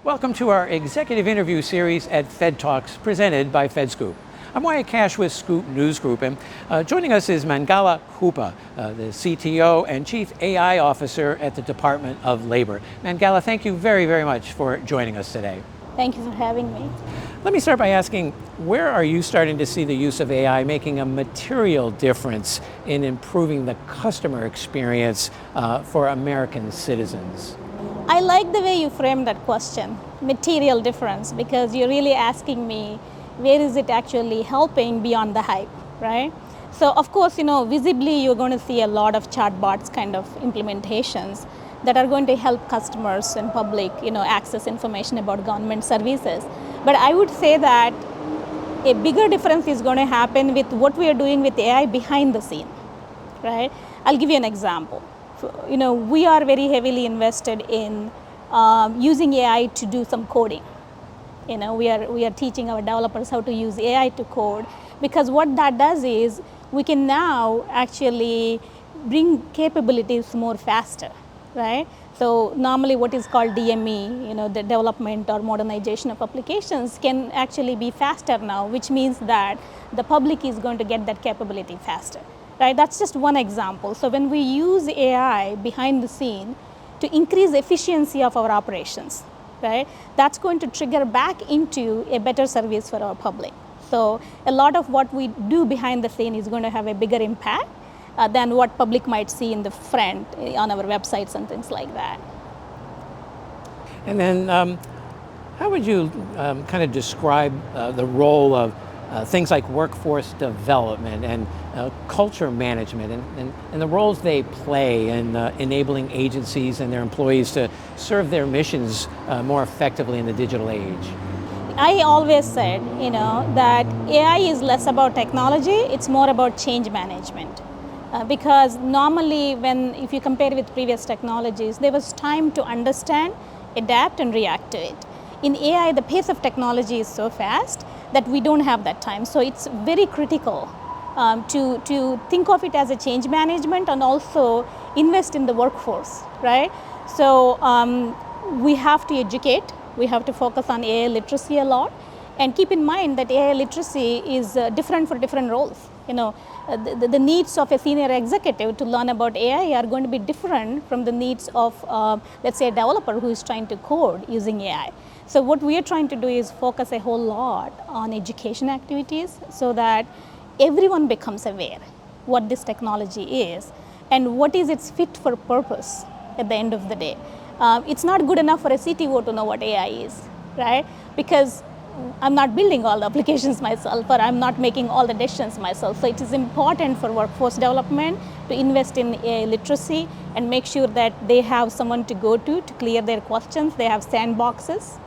Welcome to our executive interview series at FedTalks, presented by FedScoop. I'm Wyatt Cash with Scoop News Group, and joining us is Mangala Kuppa, the CTO and Chief AI Officer at the Department of Labor. Mangala, thank you very, very much for joining us today. Thank you for having me. Let me start by asking, where are you starting to see the use of AI making a material difference in improving the customer experience for American citizens? I like the way you framed that question, material difference, because you're really asking me, where is it actually helping beyond the hype, right? So of course, visibly you're going to see a lot of chatbots kind of implementations that are going to help customers and public, access information about government services. But I would say that a bigger difference is going to happen with what we are doing with AI behind the scene, right? I'll give you an example. We are very heavily invested in using AI to do some coding. We are teaching our developers how to use AI to code, because what that does is we can now actually bring capabilities more faster, right? So normally what is called DME, the development or modernization of applications, can actually be faster now, which means that the public is going to get that capability faster. Right, that's just one example. So when we use AI behind the scene to increase efficiency of our operations, right, that's going to trigger back into a better service for our public. So a lot of what we do behind the scene is going to have a bigger impact than what public might see in the front on our websites and things like that. And then how would you kind of describe the role of things like workforce development and culture management and the roles they play in enabling agencies and their employees to serve their missions more effectively in the digital age? I always said, that AI is less about technology, it's more about change management. Because normally if you compare with previous technologies, there was time to understand, adapt and react to it. In AI, the pace of technology is so fast that we don't have that time. So it's very critical to think of it as a change management and also invest in the workforce, right? So we have to educate, we have to focus on AI literacy a lot, and keep in mind that AI literacy is different for different roles. The needs of a senior executive to learn about AI are going to be different from the needs of, let's say, a developer who is trying to code using AI. So what we are trying to do is focus a whole lot on education activities so that everyone becomes aware what this technology is and what is its fit for purpose at the end of the day. It's not good enough for a CTO to know what AI is, right? Because I'm not building all the applications myself, or I'm not making all the decisions myself. So it is important for workforce development to invest in AI literacy and make sure that they have someone to go to clear their questions. They have sandboxes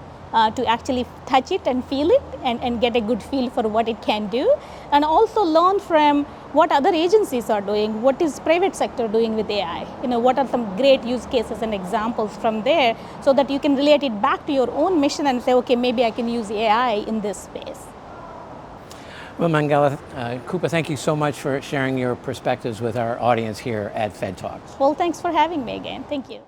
to actually touch it and feel it and get a good feel for what it can do. And also learn from what other agencies are doing, what is private sector doing with AI, what are some great use cases and examples from there, so that you can relate it back to your own mission and say, okay, maybe I can use AI in this space. Well, Mangala Kuppa, thank you so much for sharing your perspectives with our audience here at FedTalks. Well, thanks for having me again. Thank you.